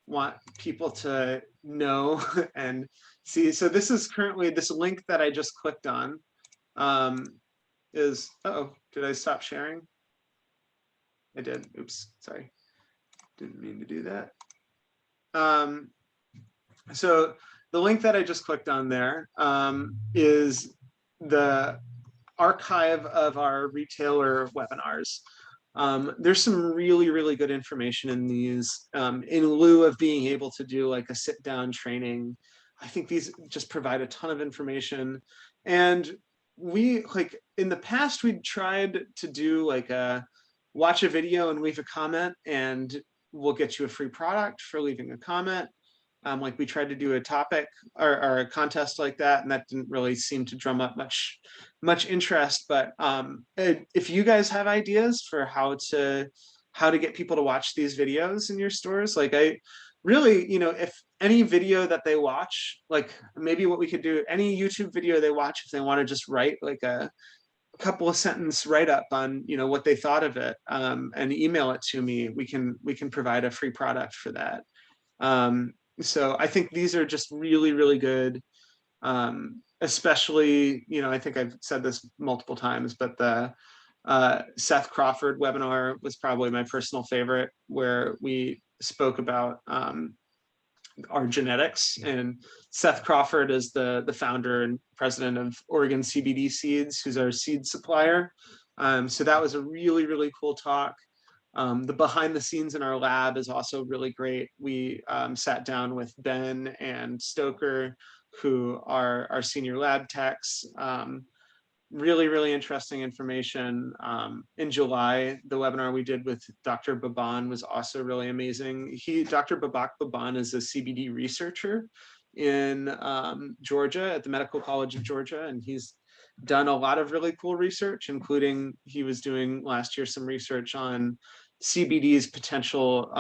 want people to know and see. So this is currently, this link that I just clicked on is, uh-oh, did I stop sharing? I did, oops, sorry. Didn't mean to do that. So the link that I just clicked on there is the archive of our retailer webinars. There's some really, really good information in these in lieu of being able to do like a sit down training. I think these just provide a ton of information. And we, like in the past, we tried to do like a watch a video and leave a comment and we'll get you a free product for leaving a comment. Like we tried to do a topic or a contest like that, and that didn't really seem to drum up much interest. But if you guys have ideas for how to get people to watch these videos in your stores, like I really, you know, if any video that they watch, like maybe what we could do, any YouTube video they watch, if they want to just write like a couple of sentence write up on, you know, what they thought of it, and email it to me, we can provide a free product for that. So I think these are just really, really good, especially, you know, I think I've said this multiple times, but the Seth Crawford webinar was probably my personal favorite, where we spoke about our genetics. And Seth Crawford is the founder and president of Oregon CBD Seeds, who's our seed supplier. So that was a really, really cool talk. The behind the scenes in our lab is also really great. We sat down with Ben and Stoker, who are our senior lab techs. Really, really interesting information. In July, the webinar we did with Dr. Baban was also really amazing. Dr. Babak Baban is a CBD researcher in Georgia at the Medical College of Georgia, and he's done a lot of really cool research, including he was doing last year some research on CBD's potential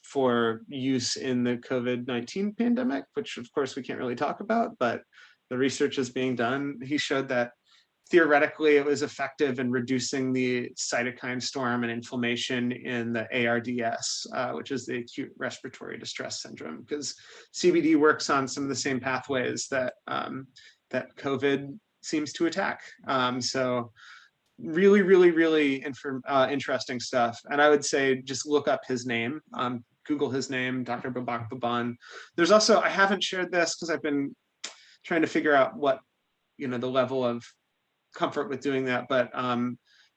for use in the COVID-19 pandemic, which of course we can't really talk about, but the research is being done. He showed that theoretically it was effective in reducing the cytokine storm and inflammation in the ARDS, which is the acute respiratory distress syndrome, because CBD works on some of the same pathways that that COVID seems to attack. So really, really, really interesting stuff. And I would say just look up his name, Google his name, Dr. Babak Baban. There's also, I haven't shared this because I've been trying to figure out what, you know, the level of comfort with doing that, but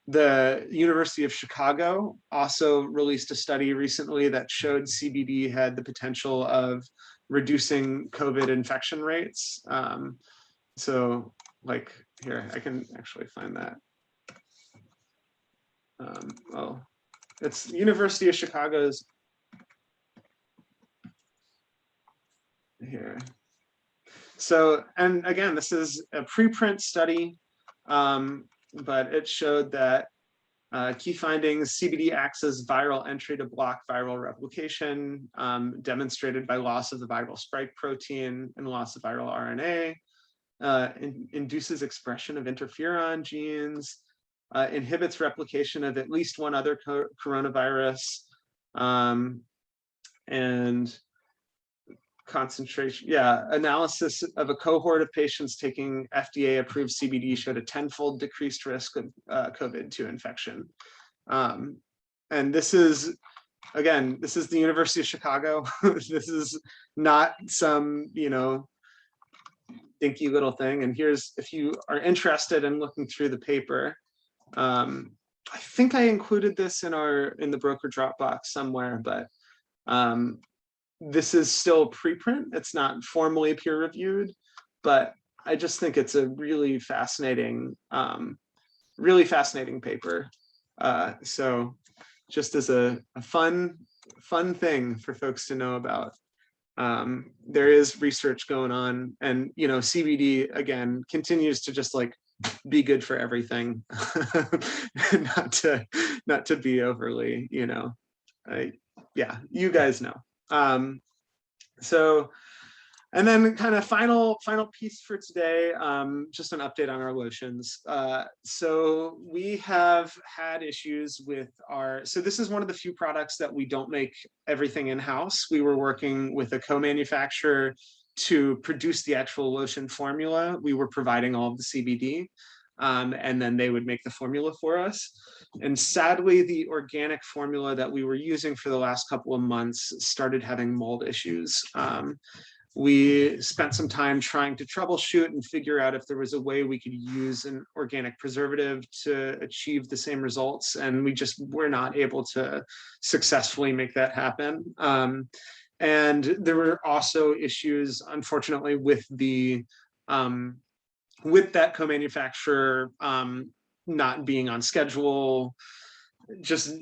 the University of Chicago also released a study recently that showed CBD had the potential of reducing COVID infection rates. So like here, I can actually find that. Well, it's University of Chicago's here. So, and again, this is a preprint study, but it showed that key findings: CBD acts as viral entry to block viral replication, demonstrated by loss of the viral spike protein and loss of viral RNA, induces expression of interferon genes, inhibits replication of at least one other coronavirus, and concentration, analysis of a cohort of patients taking FDA-approved CBD showed a 10-fold decreased risk of COVID-2 infection. And this is, again, this is the University of Chicago. This is not some, you know, dinky little thing. And here's, if you are interested in looking through the paper, I think I included this in the broker Dropbox somewhere, but this is still preprint. It's not formally peer reviewed, but I just think it's a really fascinating paper. So just as a fun thing for folks to know about. There is research going on, and you know, CBD again continues to just like be good for everything, not to be overly, you know, yeah, you guys know. So, and then kind of final piece for today, just an update on our lotions. So we have had issues with so this is one of the few products that we don't make everything in-house. We were working with a co-manufacturer to produce the actual lotion formula. We were providing all of the CBD, and then they would make the formula for us. And sadly, the organic formula that we were using for the last couple of months started having mold issues. We spent some time trying to troubleshoot and figure out if there was a way we could use an organic preservative to achieve the same results. And we just were not able to successfully make that happen. And there were also issues, unfortunately, with that co-manufacturer not being on schedule, just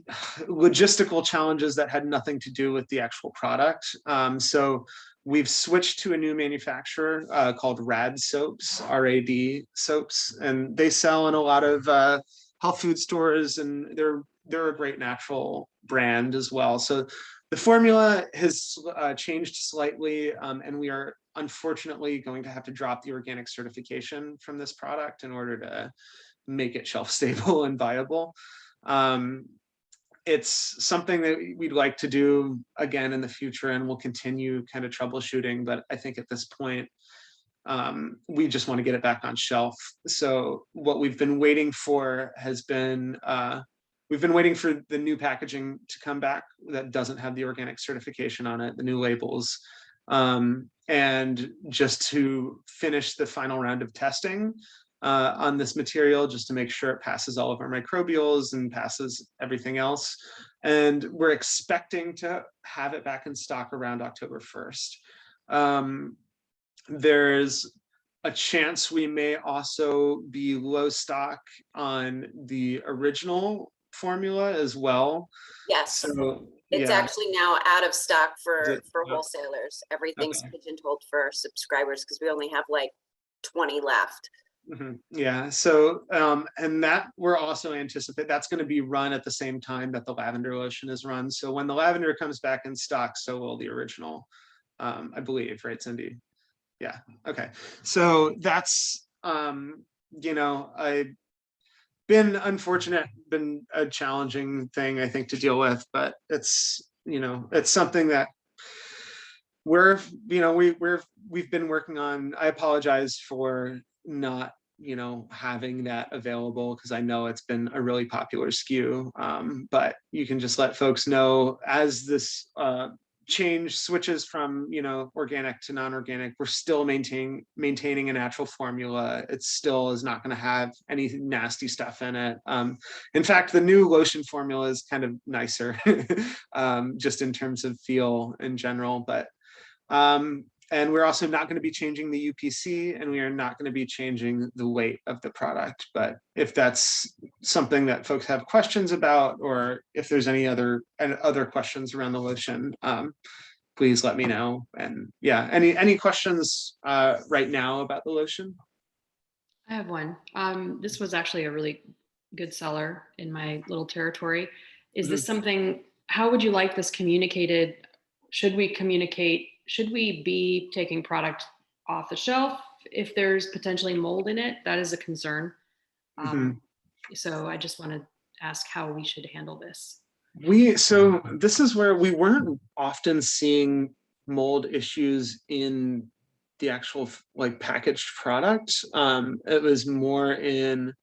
logistical challenges that had nothing to do with the actual product. So we've switched to a new manufacturer called Rad Soaps, RAD Soaps, and they sell in a lot of health food stores, and they're a great natural brand as well. So the formula has changed slightly, and we are unfortunately going to have to drop the organic certification from this product in order to make it shelf stable and viable. It's something that we'd like to do again in the future, and we'll continue kind of troubleshooting. But I think at this point, we just want to get it back on shelf. So what we've been waiting for has been, we've been waiting for the new packaging to come back that doesn't have the organic certification on it, the new labels, and just to finish the final round of testing on this material, just to make sure it passes all of our microbials and passes everything else. And we're expecting to have it back in stock around October 1st. There's a chance we may also be low stock on the original formula as well. Yes. So It's yeah. actually now out of stock for Is it? wholesalers. Everything's Okay. pigeonholed for subscribers because we only have like 20 left. Yeah, so and that we're also anticipate that's going to be run at the same time that the lavender lotion is run. So when the lavender comes back in stock, so will the original, I believe, right, Cindy? Yeah, okay. So that's I've been unfortunate, been a challenging thing, I think, to deal with, but it's it's something that we've been working on. I apologize for not having that available, because I know it's been a really popular SKU, but you can just let folks know as this change switches from organic to non-organic, we're still maintaining a natural formula. It still is not going to have any nasty stuff in it. In fact, the new lotion formula is kind of nicer, just in terms of feel in general, but and we're also not going to be changing the UPC, and we are not going to be changing the weight of the product. But if that's something that folks have questions about, or if there's any other questions around the lotion, please let me know. And yeah, any questions right now about the lotion? I have one. This was actually a really good seller in my little territory. Is this something, how would you like this communicated? Should we be taking product off the shelf if there's potentially mold in it? That is a concern. So I just want to ask how we should handle this. So this is where we weren't often seeing mold issues in the actual packaged product. It was more in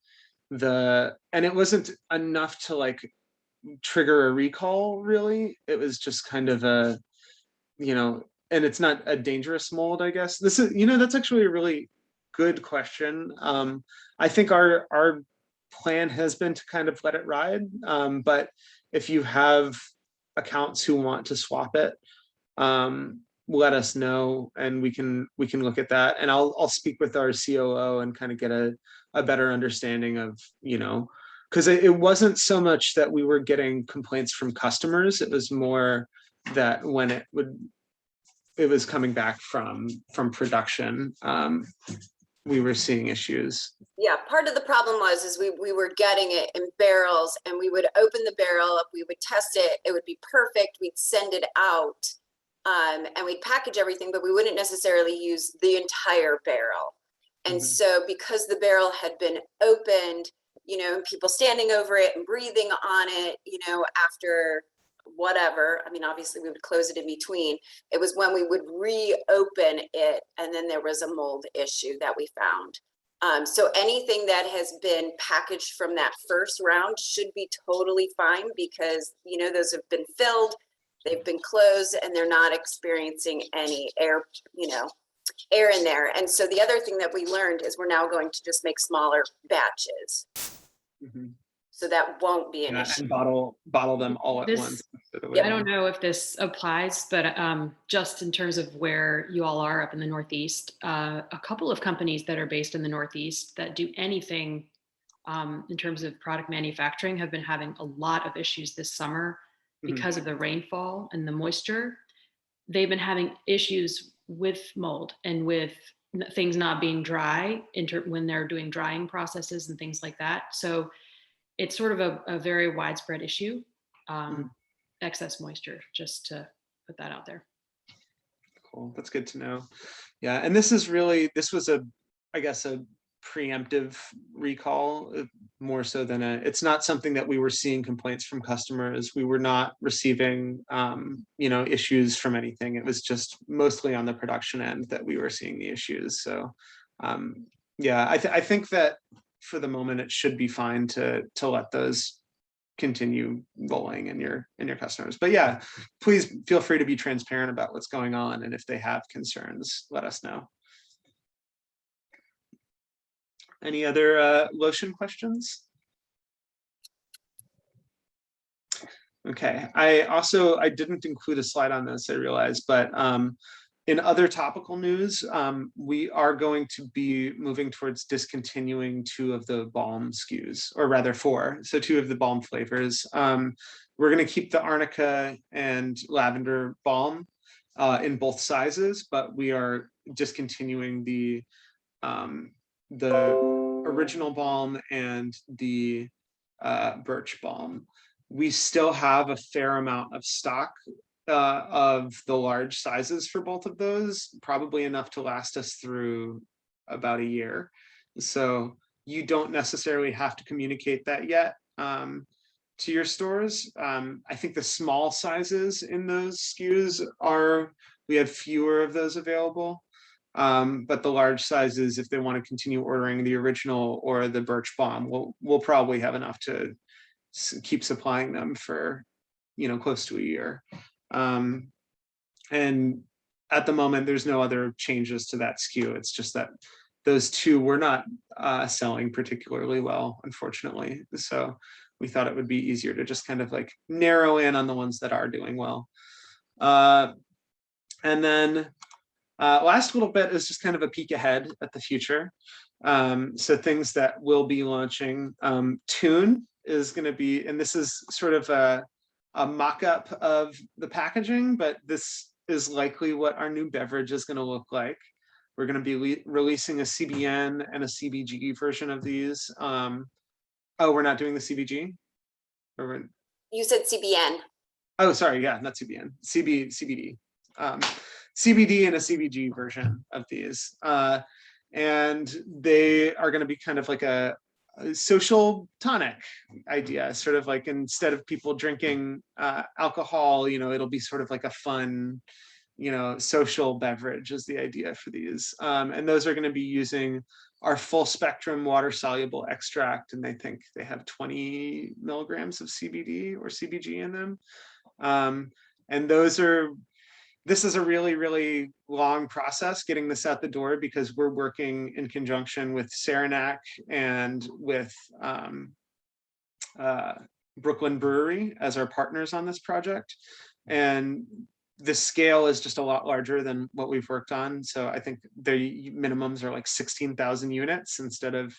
and it wasn't enough to trigger a recall, really. It was just kind of a, and it's not a dangerous mold, I guess. This is, that's actually a really good question. I think our plan has been to kind of let it ride. But if you have accounts who want to swap it, let us know, and we can look at that. And I'll speak with our COO and kind of get a better understanding of, because it wasn't so much that we were getting complaints from customers. It was more that when it was coming back from production, we were seeing issues. Yeah, part of the problem is we were getting it in barrels, and we would open the barrel up, we would test it, it would be perfect, we'd send it out, And we'd package everything, but we wouldn't necessarily use the entire barrel. And Mhm. so because the barrel had been opened, you know, and people standing over it and breathing on it, you know, after whatever, I mean, obviously we would close it in between. It was when we would reopen it, and then there was a mold issue that we found. So anything that has been packaged from that first round should be totally fine, because, you know, those have been filled, they've been closed, and they're not experiencing any air, you know, air in there. And so the other thing that we learned is we're now going to just make smaller batches. Mhm. So that won't be an Yeah, issue. and bottle them all at This- once. instead of I waiting. don't know if this applies, but just in terms of where you all are up in the Northeast, a couple of companies that are based in the Northeast that do anything in terms of product manufacturing have been having a lot of issues this summer Mhm. because of the rainfall and the moisture. They've been having issues with mold and with things not being dry when they're doing drying processes and things like that. So it's sort of a very widespread issue. Mhm. Excess moisture, just to put that out there. Cool. That's good to know. Yeah, and this was I guess, a preemptive recall, more so than it's not something that we were seeing complaints from customers. We were not receiving, issues from anything. It was just mostly on the production end that we were seeing the issues. So, yeah, I think that for the moment it should be fine to let those continue rolling in your customers. But yeah, please feel free to be transparent about what's going on, and if they have concerns, let us know. Any other lotion questions? Okay, I didn't include a slide on this, I realize, but in other topical news, we are going to be moving towards discontinuing 2 of the balm SKUs, or rather 4. So 2 of the balm flavors. We're going to keep the arnica and lavender balm in both sizes, but we are discontinuing the original balm and the birch balm. We still have a fair amount of stock of the large sizes for both of those, probably enough to last us through about a year. So you don't necessarily have to communicate that yet to your stores. I think the small sizes in those SKUs we have fewer of those available. But the large sizes, if they want to continue ordering the original or the birch balm, we'll probably have enough to keep supplying them for, close to a year. And at the moment, there's no other changes to that SKU. It's just that those 2 were not selling particularly well, unfortunately. So we thought it would be easier to just kind of like narrow in on the ones that are doing well. And then last little bit is just kind of a peek ahead at the future. So things that will be launching. Tune is going to be, and this is sort of a mock-up of the packaging, but this is likely what our new beverage is going to look like. We're going to be releasing a CBN and a CBG version of these. Oh, we're not doing the CBG? You said CBN. Oh, sorry, yeah, not CBN, CBD. CBD and a CBG version of these. And they are going to be kind of like a social tonic idea, sort of like, instead of people drinking alcohol, it'll be sort of like a fun, social beverage is the idea for these. And those are going to be using our full spectrum water soluble extract, and I think they have 20 milligrams of CBD or CBG in them. And this is a really, really long process getting this out the door, because we're working in conjunction with Saranac and with Brooklyn Brewery as our partners on this project. And the scale is just a lot larger than what we've worked on. So I think the minimums are like 16,000 units instead of,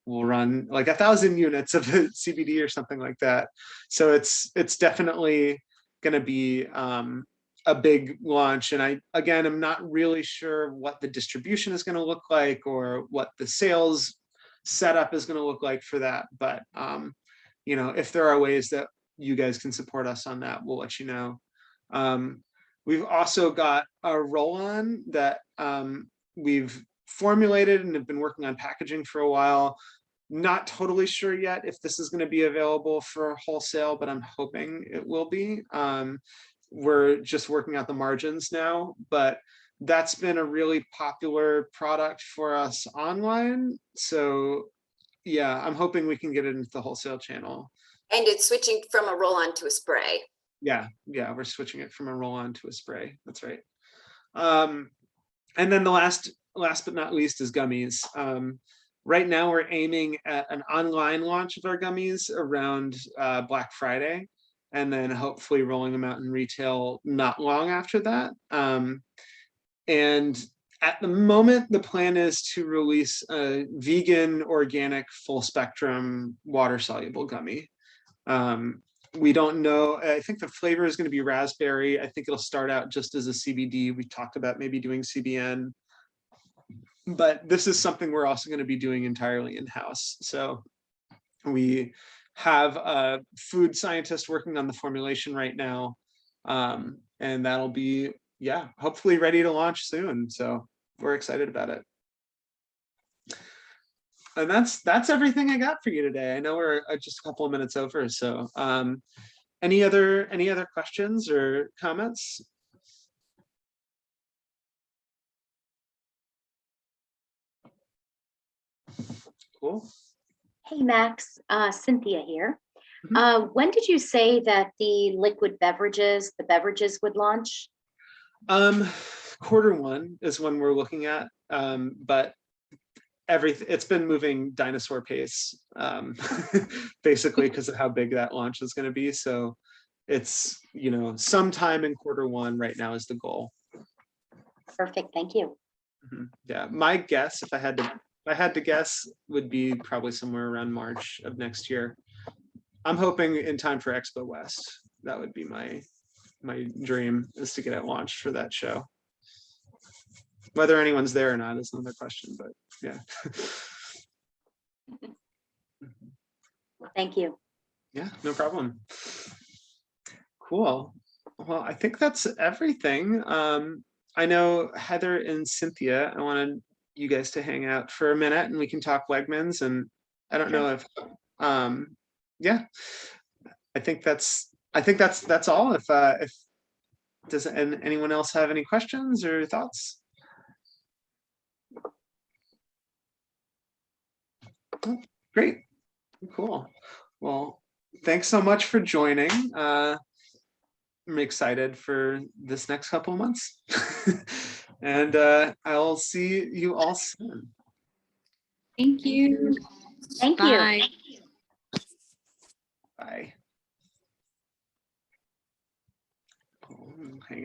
we'll run like 1,000 units of CBD or something like that. So it's definitely going to be a big launch. And I'm not really sure what the distribution is going to look like or what the sales setup is going to look like for that. But, if there are ways that you guys can support us on that, we'll let you know. We've also got a roll-on that we've formulated and have been working on packaging for a while. Not totally sure yet if this is going to be available for wholesale, but I'm hoping it will be. We're just working out the margins now, but that's been a really popular product for us online. So yeah, I'm hoping we can get it into the wholesale channel. And it's switching from a roll-on to a spray. Yeah, we're switching it from a roll-on to a spray. That's right. And then the last but not least is gummies. Right now we're aiming at an online launch of our gummies around Black Friday, and then hopefully rolling them out in retail not long after that. And at the moment, the plan is to release a vegan, organic, full spectrum, water soluble gummy. We don't know. I think the flavor is going to be raspberry. I think it'll start out just as a CBD. We talked about maybe doing CBN, but this is something we're also going to be doing entirely in-house. So we have a food scientist working on the formulation right now. And that'll be, yeah, hopefully ready to launch soon. So we're excited about it. And that's everything I got for you today. I know we're just a couple of minutes over. So any other questions or comments? Cool. Hey, Max, Cynthia here. When did you say that the liquid beverages, the beverages would launch? Q1 is when we're looking at, but it's been moving dinosaur pace, basically because of how big that launch is going to be. So it's, sometime in Q1 right now is the goal. Perfect, thank you. Yeah, my guess, if I had to guess, would be probably somewhere around March of next year. I'm hoping in time for Expo West. That would be my dream, is to get it launched for that show. Whether anyone's there or not is another question, but yeah. Thank you. Yeah, no problem. Cool. Well, I think that's everything. I know Heather and Cynthia, I wanted you guys to hang out for a minute and we can talk Wegmans, and I don't know if yeah, I think that's all. If does anyone else have any questions or thoughts? Oh, great, cool. Well, thanks so much for joining. I'm excited for this next couple of months. And I'll see you all soon. Thank you. Thank you. Bye. Bye.